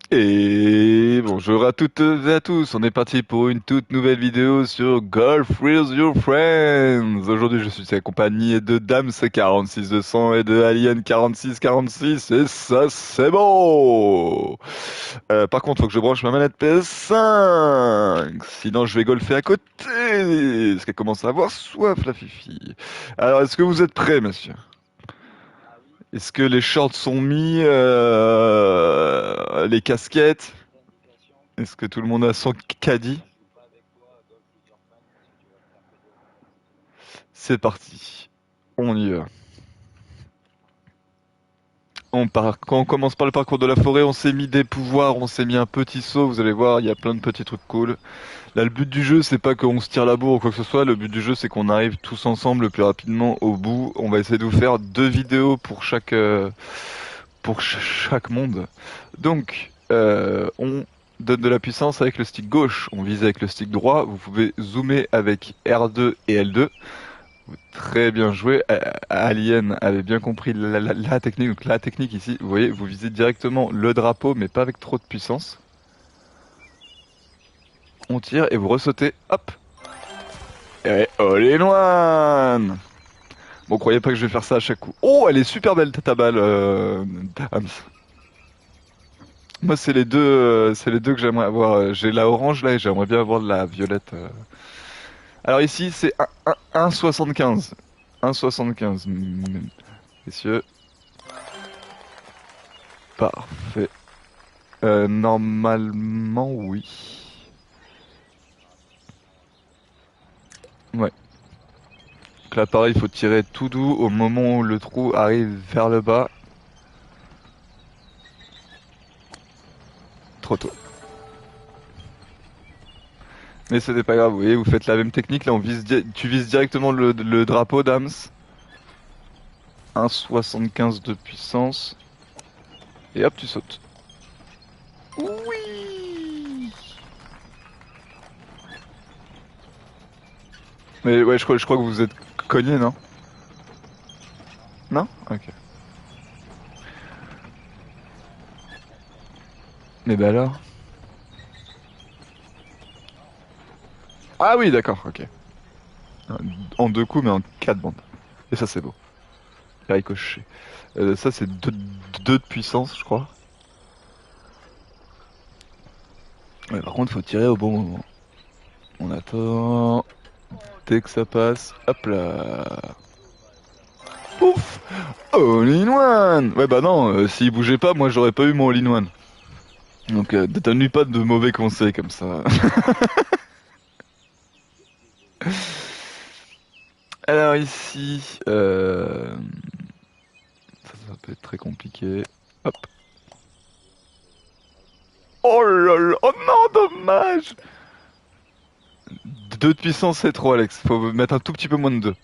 Et bonjour à toutes et à tous, on est parti pour une toute nouvelle vidéo sur Golf with Your Friends. Aujourd'hui je suis accompagné de Dams 46200 et de Alien 4646 et ça c'est bon. Par contre faut que je branche ma manette PS5, sinon je vais golfer à côté, parce qu'elle commence à avoir soif la fifi. Alors est-ce que vous êtes prêts messieurs? Est-ce que les shorts sont mis, les casquettes? Est-ce que tout le monde a son caddie? C'est parti. On y va. Quand on commence par le parcours de la forêt, on s'est mis des pouvoirs, on s'est mis un petit saut, vous allez voir, il y a plein de petits trucs cool. Là, le but du jeu, c'est pas qu'on se tire la bourre ou quoi que ce soit, le but du jeu, c'est qu'on arrive tous ensemble le plus rapidement au bout. On va essayer de vous faire deux vidéos pour chaque monde. Donc, on donne de la puissance avec le stick gauche, on vise avec le stick droit, vous pouvez zoomer avec R2 et L2. Très bien joué. Alien avait bien compris la technique. Donc la technique ici, vous voyez, vous visez directement le drapeau, mais pas avec trop de puissance. On tire et vous ressautez. Hop. Et all in one. Bon, croyez pas que je vais faire ça à chaque coup. Oh, elle est super belle ta balle, Hams. Moi, c'est les deux que j'aimerais avoir. J'ai la orange là et j'aimerais bien avoir de la violette. Alors ici, c'est 1,75. 1,75, messieurs. Parfait. Normalement, oui. Ouais. Donc là, pareil, il faut tirer tout doux au moment où le trou arrive vers le bas. Trop tôt. Mais ce n'est pas grave, vous voyez, vous faites la même technique. Là, tu vises directement le drapeau d'Ams. 1,75 de puissance. Et hop, tu sautes. Oui. Mais ouais, je crois que vous êtes cogné, non? Non? Ok. Mais bah alors? Ah oui, d'accord, ok. En deux coups, mais en quatre bandes. Et ça, c'est beau. Ricochet. Ça, c'est deux de puissance, je crois. Ouais, par contre, faut tirer au bon moment. On attend. Dès que ça passe, hop là. Pouf! All in one! Ouais, bah non, s'il bougeait pas, moi j'aurais pas eu mon all in one. Donc, donne-lui pas de mauvais conseils comme ça. Alors ici, ça peut être très compliqué. Hop. Oh là là, oh non, dommage! Deux de puissance, c'est trop, Alex. Faut mettre un tout petit peu moins de deux.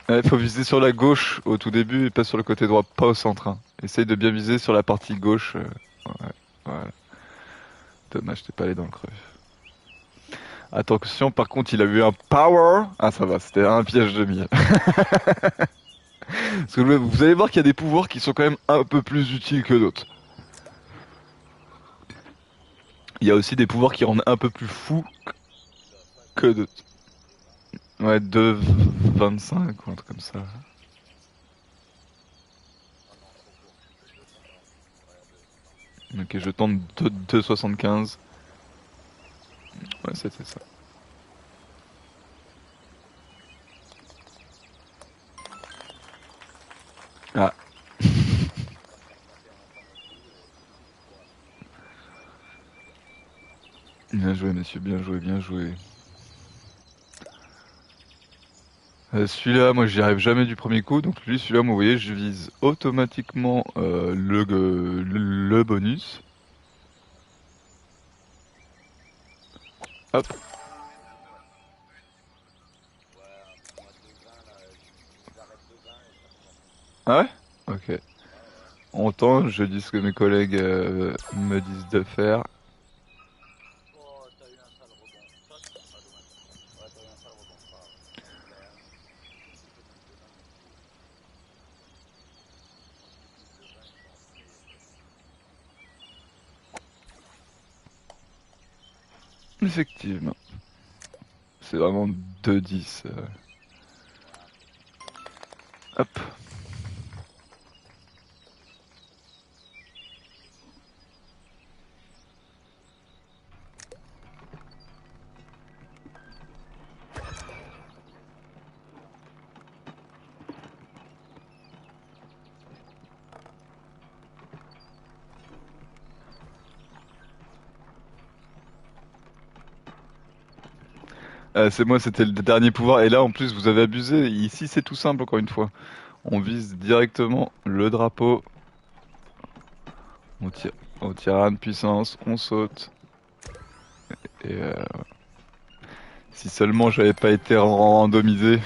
Il faut viser sur la gauche au tout début et pas sur le côté droit, pas au centre, hein. Essaye de bien viser sur la partie gauche. Ouais, voilà. Dommage, t'es pas allé dans le creux. Attention, par contre, il a eu un power. Ah, ça va, c'était un piège de mille. Parce que vous allez voir qu'il y a des pouvoirs qui sont quand même un peu plus utiles que d'autres. Il y a aussi des pouvoirs qui rendent un peu plus fou que d'autres. Ouais, 2,25 ou un truc comme ça. Ok, je tente 2,75. Ouais, c'était ça. Ah. Bien joué, monsieur, bien joué, bien joué. Celui-là, moi, j'y arrive jamais du premier coup. Donc lui, celui-là, moi, vous voyez, je vise automatiquement le bonus. Hop. Ah ouais? Ok. On tente, je dis ce que mes collègues me disent de faire. Effectivement. C'est vraiment 2-10. Hop. C'est moi, c'était le dernier pouvoir. Et là, en plus, vous avez abusé. Ici, c'est tout simple, encore une fois. On vise directement le drapeau. On tire, on tire à de puissance, on saute. Et si seulement j'avais pas été randomisé.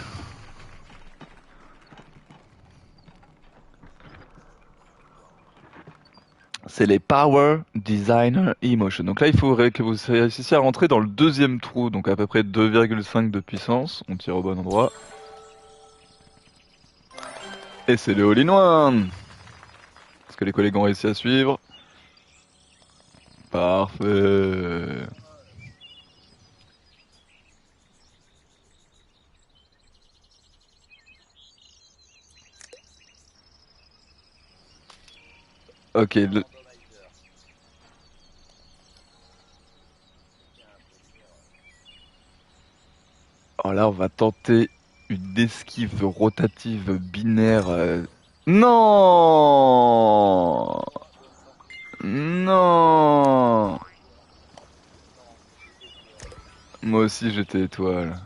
C'est les Power Designer Emotion. Donc là, il faudrait que vous réussissiez à rentrer dans le deuxième trou, donc à peu près 2,5 de puissance. On tire au bon endroit. Et c'est le all-in-one! Est-ce que les collègues ont réussi à suivre? Parfait. Ok, alors là, on va tenter une esquive rotative binaire. Non! Non! Moi aussi, j'étais étoile.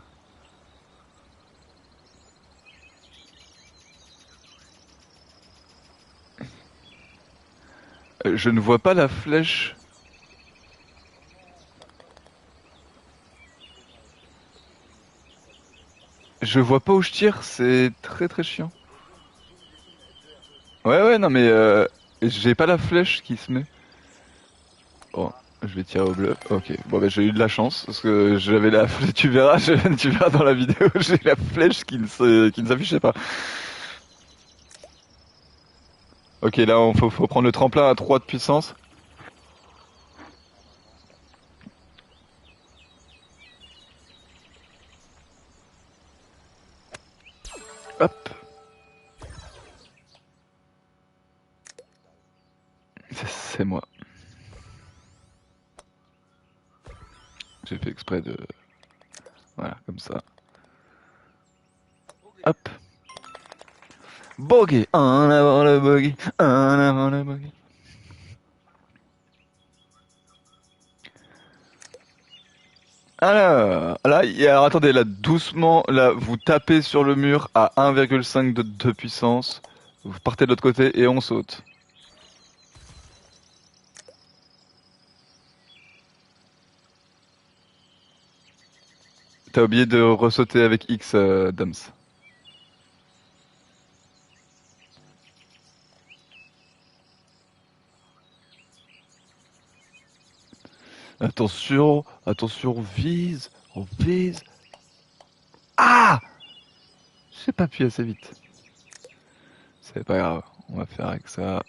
Je ne vois pas la flèche. Je vois pas où je tire, c'est très très chiant. Ouais, ouais, non, mais j'ai pas la flèche qui se met. Bon, je vais tirer au bleu. Ok, bon, bah, j'ai eu de la chance parce que j'avais la flèche. Tu verras, tu verras dans la vidéo, j'ai la flèche qui ne s'affichait pas. Ok, là, faut prendre le tremplin à 3 de puissance. Hop, c'est moi. J'ai fait exprès de. Voilà, comme ça. Hop. Bogey, en avant le bogey, en avant le bogey. Alors, là, alors, attendez, là, doucement, là, vous tapez sur le mur à 1,5 de puissance. Vous partez de l'autre côté et on saute. T'as oublié de ressauter avec X, Dams. Attention, attention, on vise, on vise. Ah! J'ai pas appuyé assez vite. C'est pas grave, on va faire avec ça.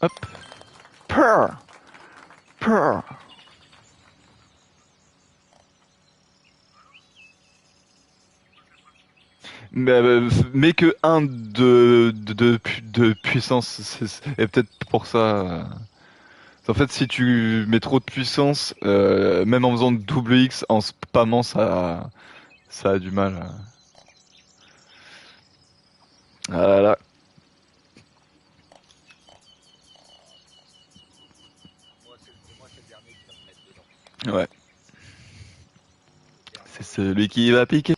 Hop. Purr! Purr! Mais que un de puissance, et peut-être pour ça. En fait, si tu mets trop de puissance, même en faisant double X, en spammant, ça a du mal. Ah là là. Ouais, c'est celui qui va piquer.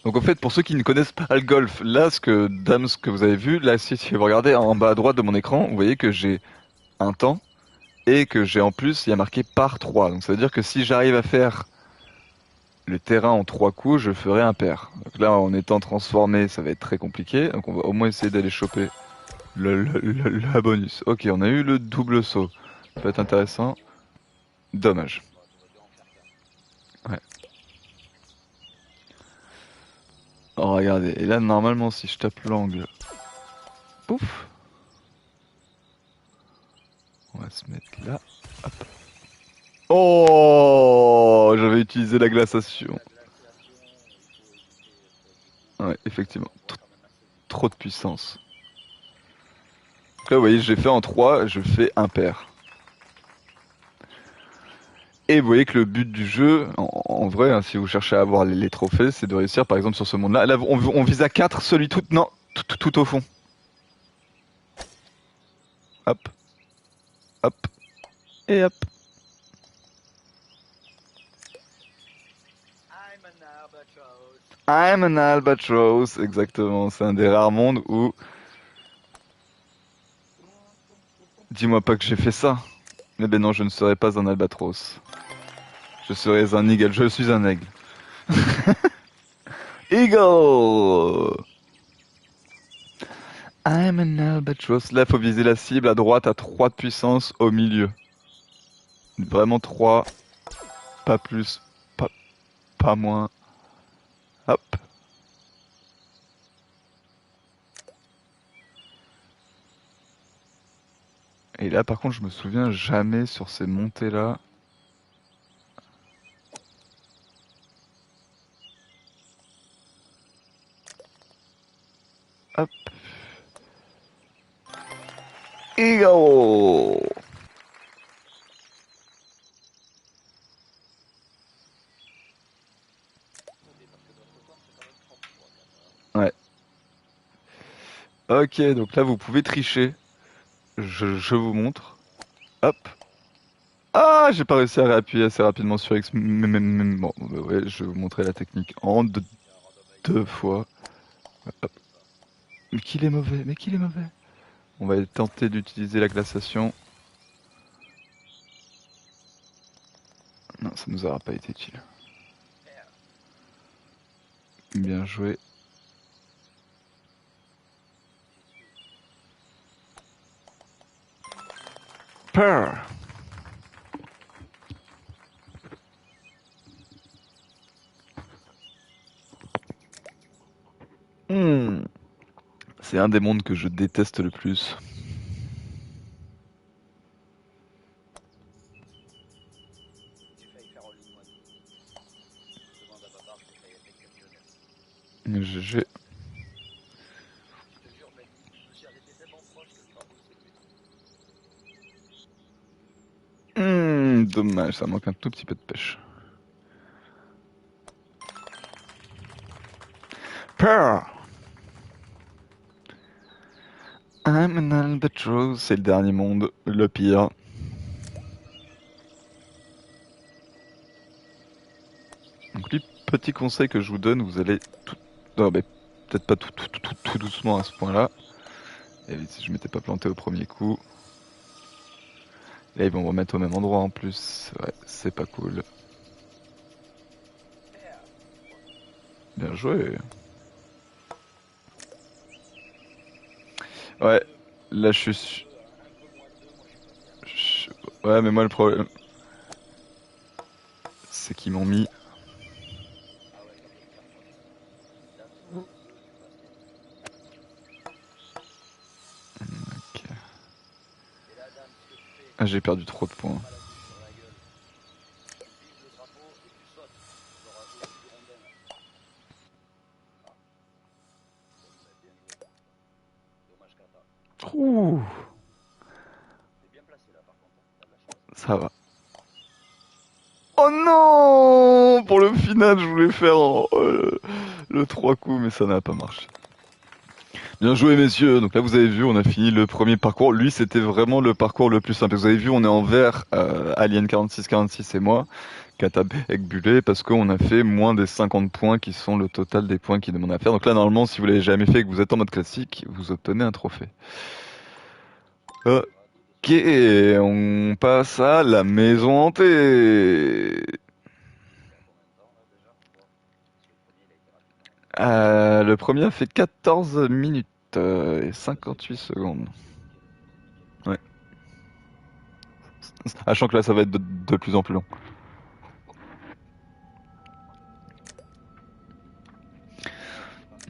Donc en fait, pour ceux qui ne connaissent pas le golf, là, ce que vous avez vu, là, si vous regardez en bas à droite de mon écran, vous voyez que j'ai un temps et que j'ai en plus, il y a marqué par 3. Donc ça veut dire que si j'arrive à faire le terrain en 3 coups, je ferai un pair. Donc là, en étant transformé, ça va être très compliqué. Donc on va au moins essayer d'aller choper la bonus. Ok, on a eu le double saut. Ça peut être intéressant. Dommage. Ouais. Oh, regardez. Et là, normalement, si je tape l'angle, pouf, on va se mettre là. Hop. Oh, j'avais utilisé la glaciation. Ouais, effectivement. Trop de puissance. Donc là, vous voyez, j'ai fait en 3, je fais impair. Et vous voyez que le but du jeu, en vrai, hein, si vous cherchez à avoir les trophées, c'est de réussir, par exemple, sur ce monde-là. Là, on vise à 4, celui tout... Non, tout au fond. Hop, hop, et hop. I'm an albatross, exactement. C'est un des rares mondes où... Dis-moi pas que j'ai fait ça. Eh ben non, je ne serai pas un albatros. Je serai un eagle, je suis un aigle. Eagle! I'm an albatross. Là, faut viser la cible à droite à 3 de puissance au milieu. Vraiment 3, pas plus, pas, pas moins. Hop. Et là, par contre, je me souviens jamais sur ces montées-là. Hop. Eagle! Ouais. Ok, donc là, vous pouvez tricher. Je vous montre. Hop. Ah, j'ai pas réussi à réappuyer assez rapidement sur X. Bon, bah ouais, je vais vous montrer la technique en deux fois. Hop. Mais qu'il est mauvais, mais qu'il est mauvais. On va tenter d'utiliser la glaciation. Non, ça nous aura pas été utile. Bien joué. Purr. Hmm. C'est un des mondes que je déteste le plus. GG. Dommage, ça manque un tout petit peu de pêche. Purr. I'm an albatross, c'est le dernier monde, le pire. Donc lui, petit conseil que je vous donne, vous allez tout... Non, mais peut-être pas tout doucement à ce point-là. Et si je m'étais pas planté au premier coup. Là, ils vont me remettre au même endroit en plus. Ouais, c'est pas cool. Bien joué. Ouais, là, je suis... Ouais, mais moi, le problème, c'est qu'ils m'ont mis... Ok. Ah, j'ai perdu trop de points. Ouh, ça va. Oh non! Pour le final, je voulais faire le 3 coups, mais ça n'a pas marché. Bien joué, messieurs. Donc là, vous avez vu, on a fini le premier parcours. Lui, c'était vraiment le parcours le plus simple. Vous avez vu, on est en vert, Alien 46 et moi, Katabek Bullet, parce qu'on a fait moins des 50 points qui sont le total des points qu'il demande à faire. Donc là, normalement, si vous l'avez jamais fait et que vous êtes en mode classique, vous obtenez un trophée. Ok, on passe à la maison hantée. Le premier a fait 14 minutes et 58 secondes. Ouais. Sachant que là, ça va être de plus en plus long.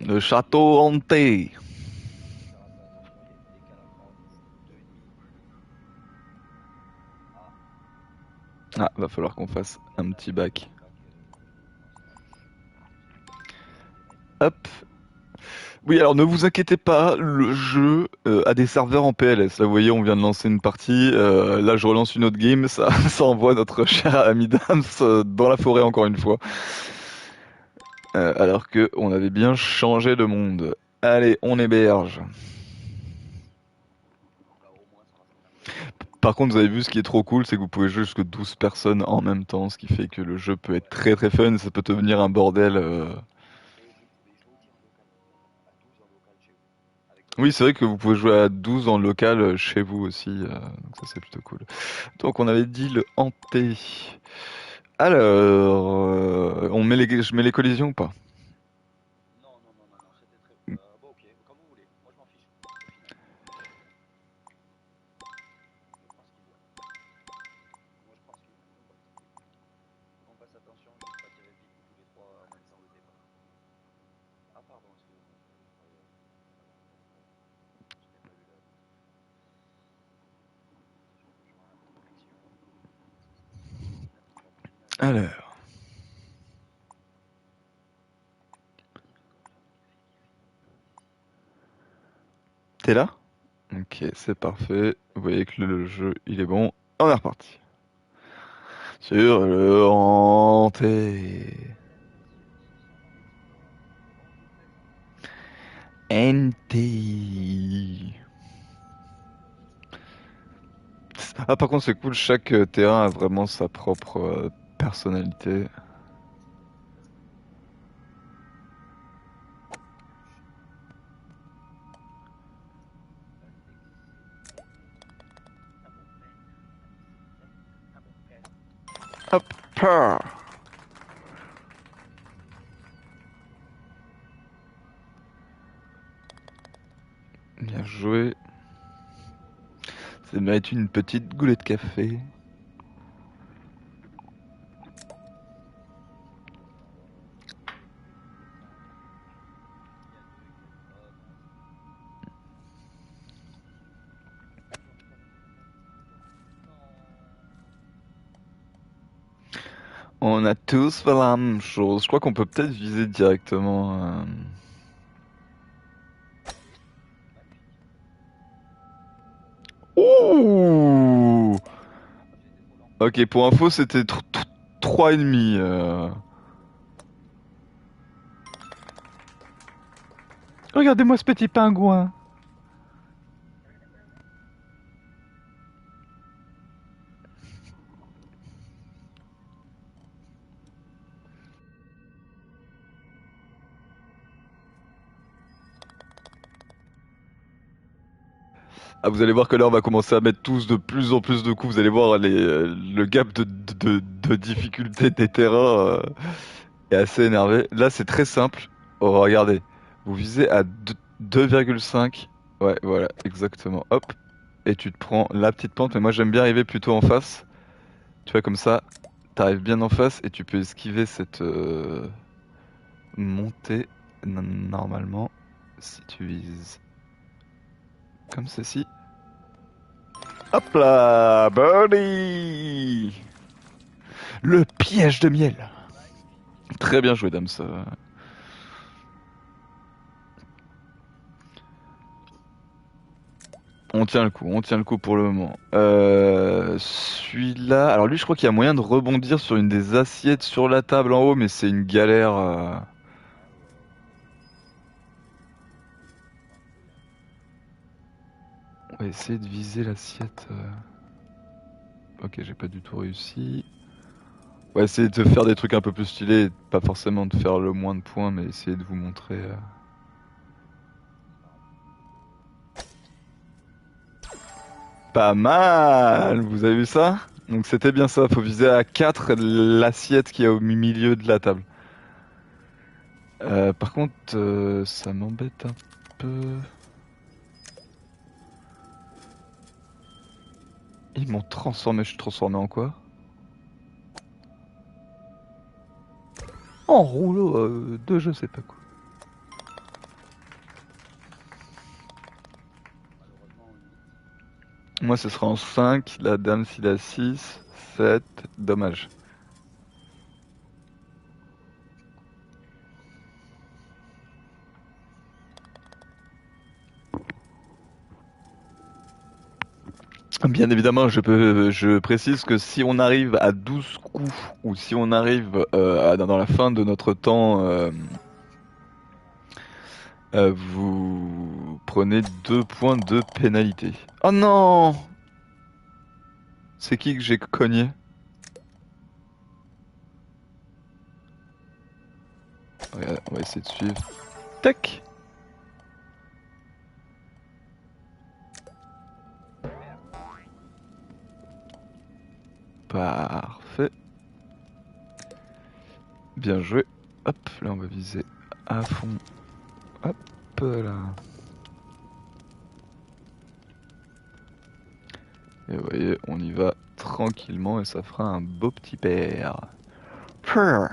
Le château hanté. Ah, va falloir qu'on fasse un petit bac. Hop. Oui, alors ne vous inquiétez pas, le jeu a des serveurs en PLS. Là, vous voyez, on vient de lancer une partie. Là, je relance une autre game. Ça, ça envoie notre cher ami Dams dans la forêt encore une fois. Alors que on avait bien changé de monde. Allez, on héberge. Par contre, vous avez vu, ce qui est trop cool, c'est que vous pouvez jouer jusque 12 personnes en même temps, ce qui fait que le jeu peut être très très fun. Ça peut devenir un bordel. Oui, c'est vrai que vous pouvez jouer à 12 en local chez vous aussi, donc ça c'est plutôt cool. Donc on avait dit le hanté. Alors, je mets les collisions ou pas? Alors, t'es là? Ok, c'est parfait. Vous voyez que le jeu, il est bon. On est reparti. Sur le hanté. NT. Ah, par contre, c'est cool, chaque terrain a vraiment sa propre personnalité. Hop, par. Bien joué. Ça mérite une petite goulée de café. On a tous fait la même chose. Je crois qu'on peut peut-être viser directement. Ouh! Ok, pour info, c'était 3,5. Regardez-moi ce petit pingouin. Ah, vous allez voir que là, on va commencer à mettre tous de plus en plus de coups. Vous allez voir le gap de difficulté des terrains est assez énervé. Là, c'est très simple. Oh, regardez. Vous visez à 2,5. Ouais, voilà, exactement. Hop. Et tu te prends la petite pente. Mais moi, j'aime bien arriver plutôt en face. Tu vois, comme ça, t'arrives bien en face et tu peux esquiver cette montée normalement si tu vises comme ceci. Hop là, birdie! Le piège de miel. Très bien joué, Dams. On tient le coup pour le moment. Celui-là, alors lui, je crois qu'il y a moyen de rebondir sur une des assiettes sur la table en haut, mais c'est une galère. On va essayer de viser l'assiette. Ok, j'ai pas du tout réussi. On va essayer de faire des trucs un peu plus stylés, pas forcément de faire le moins de points, mais essayer de vous montrer. Pas mal! Vous avez vu ça? Donc c'était bien ça, faut viser à 4 l'assiette qui est au milieu de la table. Par contre, ça m'embête un peu. Ils m'ont transformé, je suis transformé en quoi? En rouleau de je sais pas quoi. Moi, ce sera en 5. La dame, s'il a 6, 7. Dommage. Bien évidemment, je précise que si on arrive à 12 coups, ou si on arrive dans la fin de notre temps, vous prenez 2 points de pénalité. Oh non! C'est qui que j'ai cogné? On va essayer de suivre. Tac! Parfait. Bien joué. Hop, là on va viser à fond. Hop là. Et vous voyez, on y va tranquillement et ça fera un beau petit père. Purr.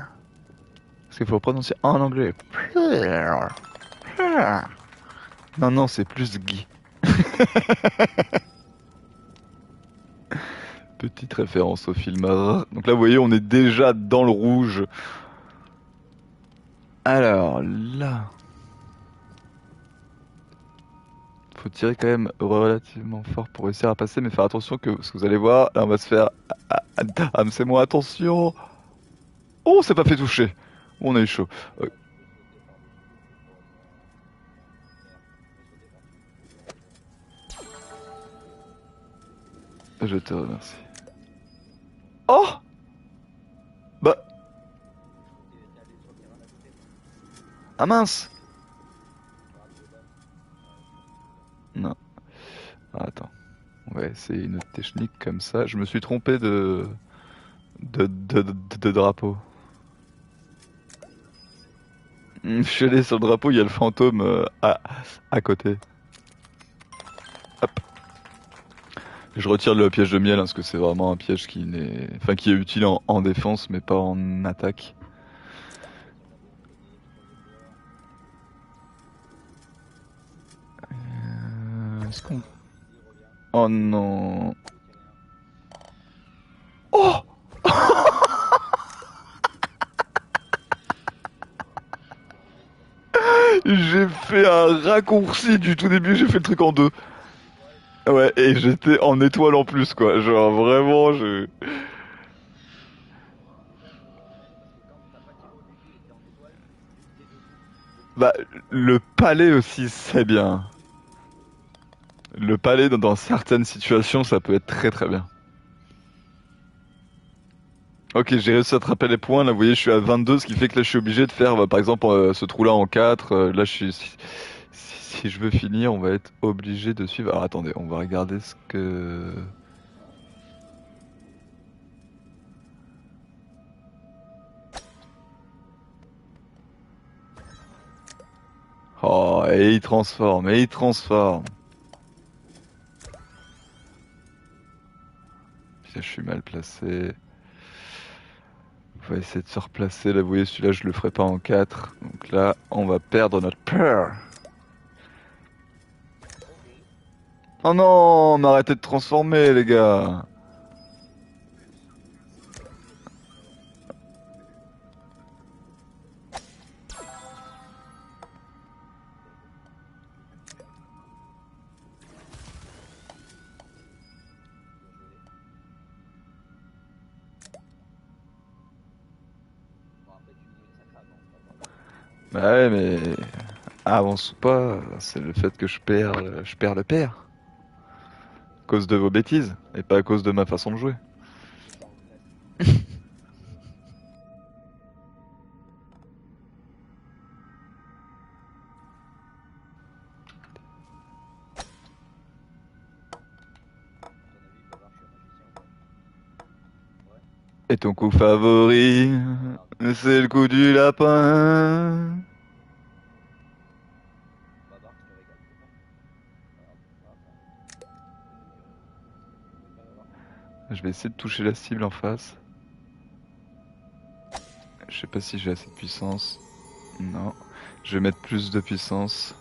Parce qu'il faut le prononcer en anglais. Purr. Purr. Non, non, c'est plus Guy. Petite référence au film. Donc là, vous voyez, on est déjà dans le rouge. Alors là, faut tirer quand même relativement fort pour réussir à passer, mais faire attention que ce que vous allez voir, là, on va se faire. C'est moi, attention. Oh, on s'est pas fait toucher. On a eu chaud. Je te remercie. Oh! Bah. Ah mince! Non. Ah, attends. On va essayer une autre technique comme ça. Je me suis trompé de drapeau. Je suis allé sur le drapeau, il y a le fantôme à côté. Hop. Je retire le piège de miel, hein, parce que c'est vraiment un piège qui n'est, enfin, qui est utile en défense, mais pas en attaque. Est-ce qu'on... Oh non. Oh! J'ai fait un raccourci du tout début, j'ai fait le truc en deux. Ouais, et j'étais en étoile en plus, quoi. Genre, vraiment, je... Bah, le palais aussi, c'est bien. Le palais, dans certaines situations, ça peut être très très bien. Ok, j'ai réussi à attraper les points. Là, vous voyez, je suis à 22, ce qui fait que là, je suis obligé de faire, bah, par exemple, ce trou-là en 4. Là, je suis... si je veux finir, on va être obligé de suivre. Alors, attendez, on va regarder ce que... Oh, et il transforme, et il transforme. Putain, je suis mal placé. On va essayer de se replacer. Là, vous voyez, celui-là, je le ferai pas en 4. Donc là, on va perdre notre peur. Oh non, mais arrêtez de transformer, les gars. Bah ouais, mais avance ou pas, c'est le fait que je perds le père. À cause de vos bêtises, et pas à cause de ma façon de jouer. Et ton coup favori, c'est le coup du lapin. Je vais essayer de toucher la cible en face. Je sais pas si j'ai assez de puissance. Non. Je vais mettre plus de puissance.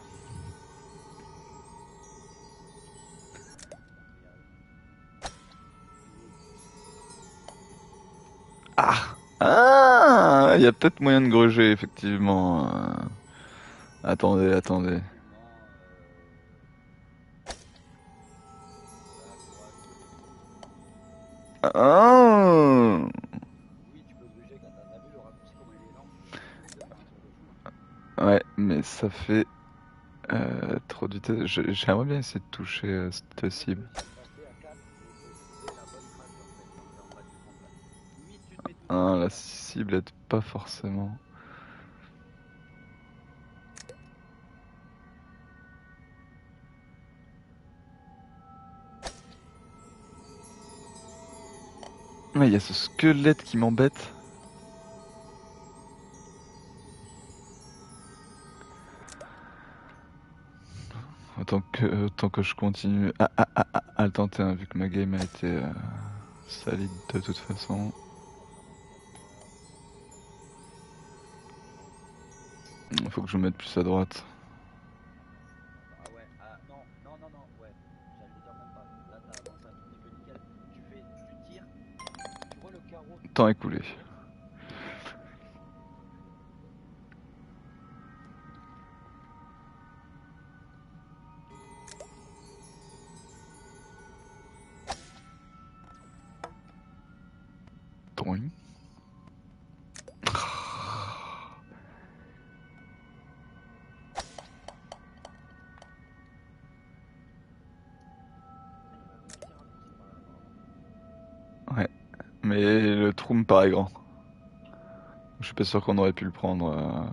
Ah! Ah! Il y a peut-être moyen de gruger, effectivement. Attendez, attendez. Ah! Ouais, mais ça fait trop de vitesse. J'aimerais bien essayer de toucher cette cible. Ah, la cible aide pas forcément. Ouais, il y a ce squelette qui m'embête. Autant que je continue à le tenter, hein, vu que ma game a été salide de toute façon. Il faut que je me mette plus à droite. Temps écoulé. Drawing. Ouais, mais le trou me paraît grand. Je suis pas sûr qu'on aurait pu le prendre.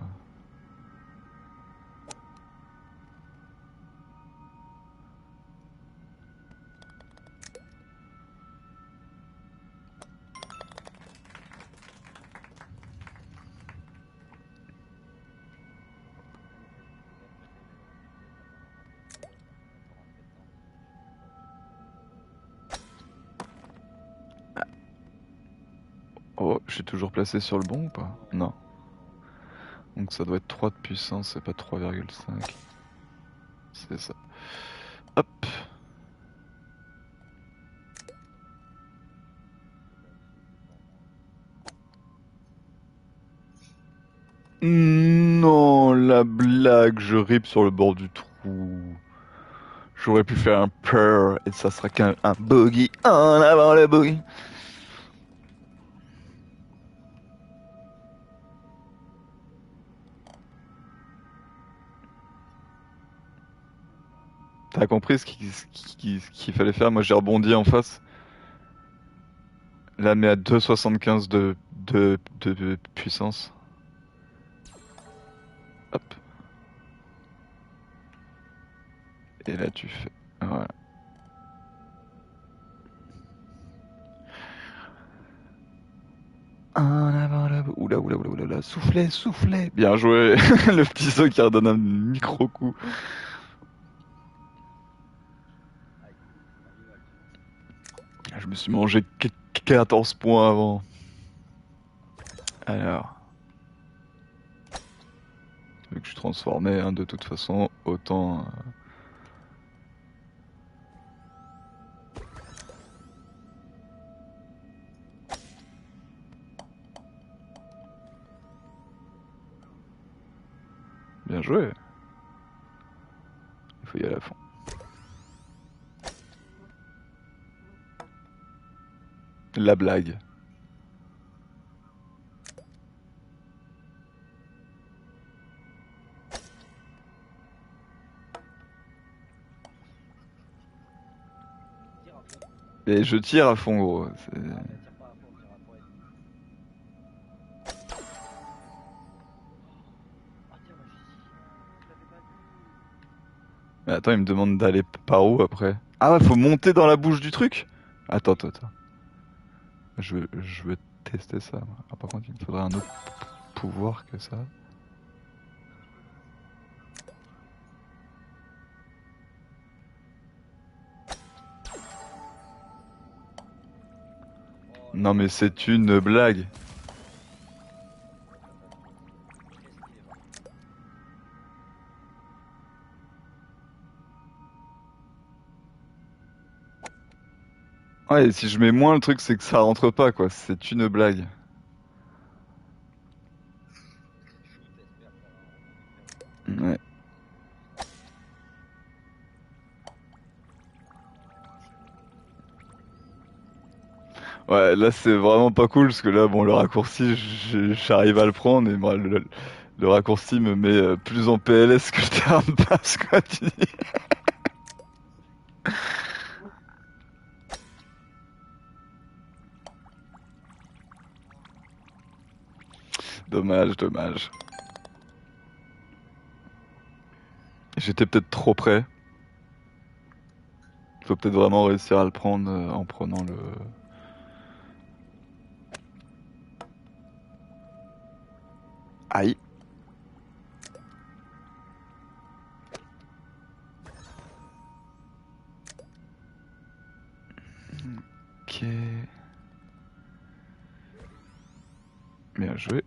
Oh, je suis toujours placé sur le bon ou pas? Non. Donc ça doit être 3 de puissance, c'est pas 3,5. C'est ça. Hop. Non, la blague, je rip sur le bord du trou. J'aurais pu faire un purr et ça sera qu'un bogey en avant le bogey. T'as compris ce qu'il fallait faire? Moi j'ai rebondi en face. Là, mais à 2,75 de puissance. Hop. Et là tu fais. Voilà. En avant le bogey. Oula, oula, oula, oula, oula. Soufflez, soufflez. Bien joué. Le petit saut qui redonne un micro-coup. Je me suis mangé 14 points avant. Alors, vu que je suis transformé, hein, de toute façon, autant. Bien joué. Il faut y aller à fond. La blague. Et je tire à fond, gros. Mais attends, il me demande d'aller par où après? Ah ouais, faut monter dans la bouche du truc? Attends, attends, attends. Je veux tester ça, moi. Ah, par contre, il me faudrait un autre pouvoir que ça. Non, mais c'est une blague. Ouais, et si je mets moins, le truc, c'est que ça rentre pas, quoi. C'est une blague. Ouais, là c'est vraiment pas cool parce que là, bon, le raccourci, j'arrive à le prendre et moi, le raccourci me met plus en PLS que le terrain de passe, quoi, tu dis. Dommage, dommage. J'étais peut-être trop près. Faut peut-être vraiment réussir à le prendre en prenant le. Aïe. Ok. Bien joué.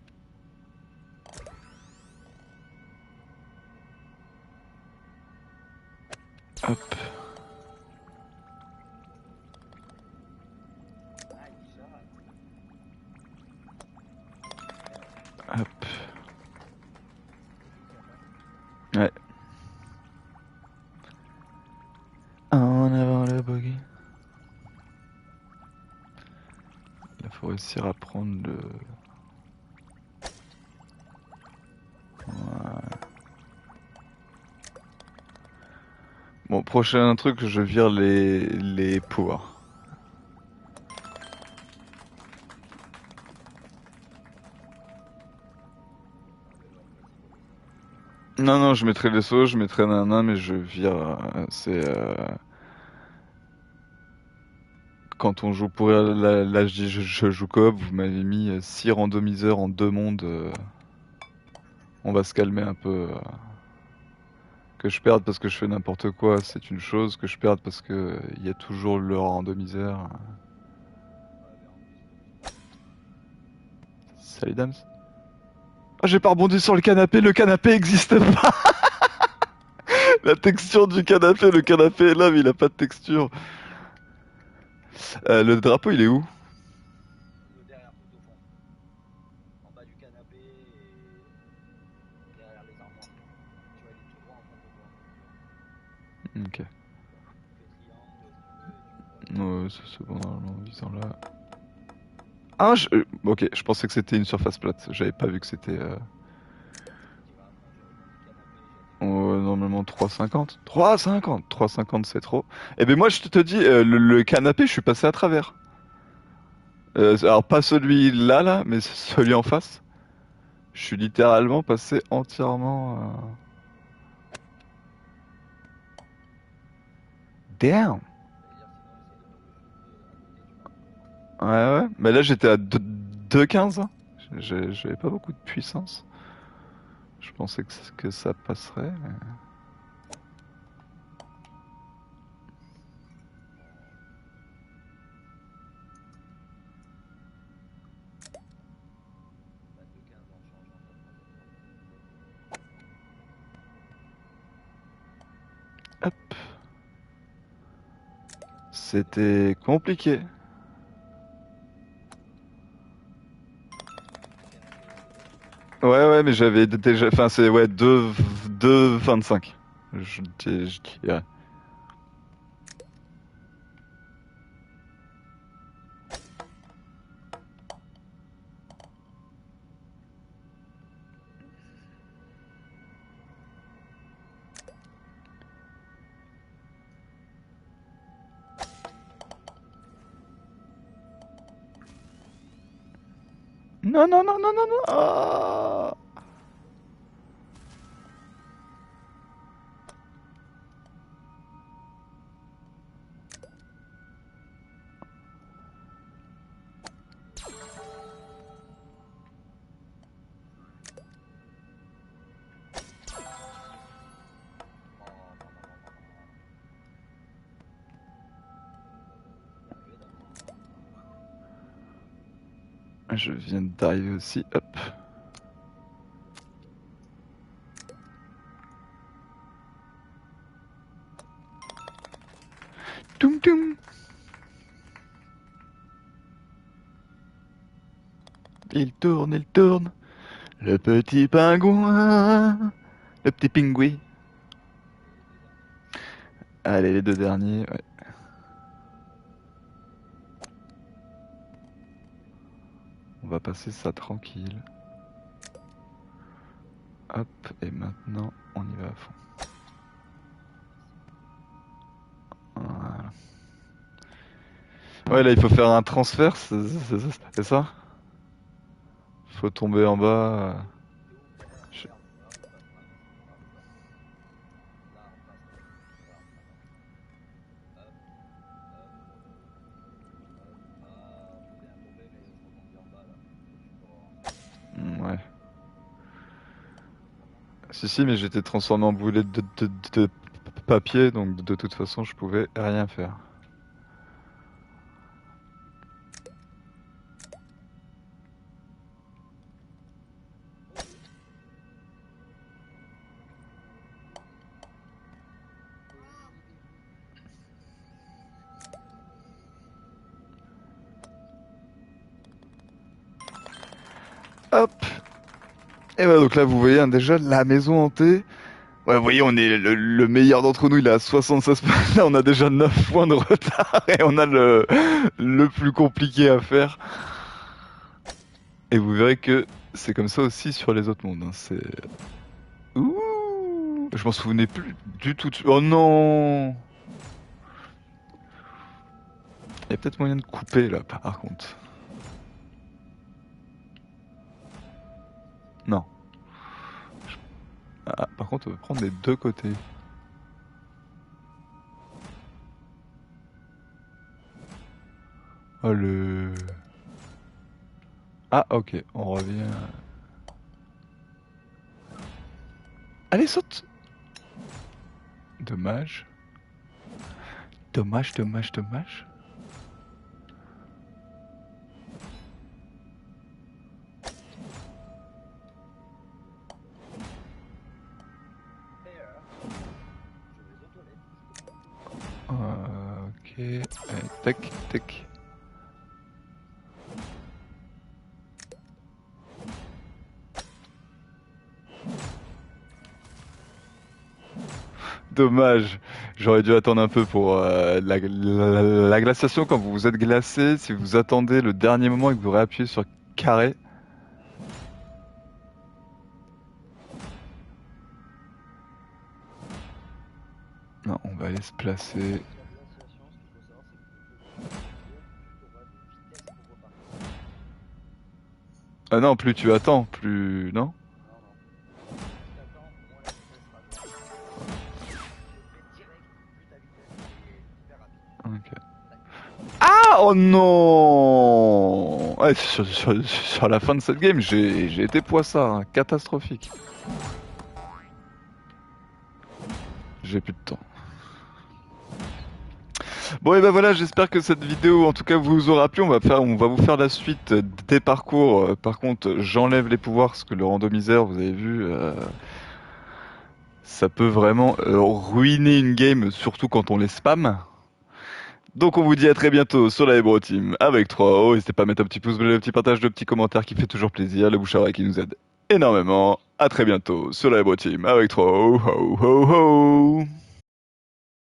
Hop. Hop. Ouais. En avant le bogey. Là, faut réussir à prendre le. Ouais. Bon, prochain truc, je vire les pours. Non, non, je mettrai les sauts, je mettrai nana, mais je vire. C'est quand on joue pour là, je dis je joue coop, vous m'avez mis 6 randomiseurs en 2 mondes. On va se calmer un peu. Que je perde parce que je fais n'importe quoi, c'est une chose. Que je perde parce que il y a toujours le randomiseur. Salut dames. Ah, j'ai pas rebondi sur le canapé existe pas. La texture du canapé, le canapé est là, mais il a pas de texture. Le drapeau, il est où? Ok. Ouais, c'est bon, normalement, en visant là. Ah, ok, je pensais que c'était une surface plate. J'avais pas vu que c'était. Normalement 3,50. 3,50 3,50 c'est trop. Eh ben moi je te dis, le canapé, je suis passé à travers. Alors pas celui-là, là, mais celui en face. Je suis littéralement passé entièrement. Damn! Ouais, ouais. Mais là j'étais à 2,15, hein. J'avais pas beaucoup de puissance. Je pensais que ça passerait. Hop. C'était compliqué. Ouais, ouais, mais j'avais déjà. Enfin, c'est ouais, 2,25. Je dirais. Non, non, non, non, non, non. Ah. Je viens d'arriver aussi. Hop. Toum toum. Il tourne, il tourne. Le petit pingouin. Le petit pingouin. Allez, les deux derniers. Ouais. va passer ça tranquille. Hop, et maintenant on y va à fond. Voilà. Ouais, là il faut faire un transfert, c'est ça? Faut tomber en bas. Je- Ouais. Si, mais j'étais transformé en boulet de papier, donc de toute façon je pouvais rien faire. Hop! Et ouais, donc là vous voyez hein, déjà la maison hantée. Ouais, vous voyez, on est le meilleur d'entre nous, il est à 76 points. Là, on a déjà 9 points de retard et on a le plus compliqué à faire. Et vous verrez que c'est comme ça aussi sur les autres mondes. Hein. C'est. Ouh! Je m'en souvenais plus du tout. Oh non! Il y a peut-être moyen de couper là, par contre. Non. Ah, par contre, on va prendre les deux côtés. Oh le. Ah, ok, on revient. Allez, saute! Dommage. Dommage, dommage, dommage. Ok. Allez, tac, tac. Dommage. J'aurais dû attendre un peu pour la glaciation quand vous vous êtes glacé. Si vous attendez le dernier moment et que vous réappuyez sur carré. Non, on va aller se placer. Ah non, plus tu attends, plus... Non? Ok. Ah, oh non! Ouais, sur la fin de cette game, j'ai été poissard, hein, catastrophique. J'ai plus de temps. Bon et ben voilà, j'espère que cette vidéo en tout cas vous aura plu. On va vous faire la suite des parcours. Par contre, j'enlève les pouvoirs parce que le randomiseur, vous avez vu, ça peut vraiment ruiner une game, surtout quand on les spam. Donc on vous dit à très bientôt sur la Ebro Team avec 3O. N'hésitez pas à mettre un petit pouce bleu, un petit partage, de petits commentaires qui fait toujours plaisir, le bouche à oreille qui nous aide énormément. À très bientôt sur la Ebro Team avec 3O. Ho ho ho.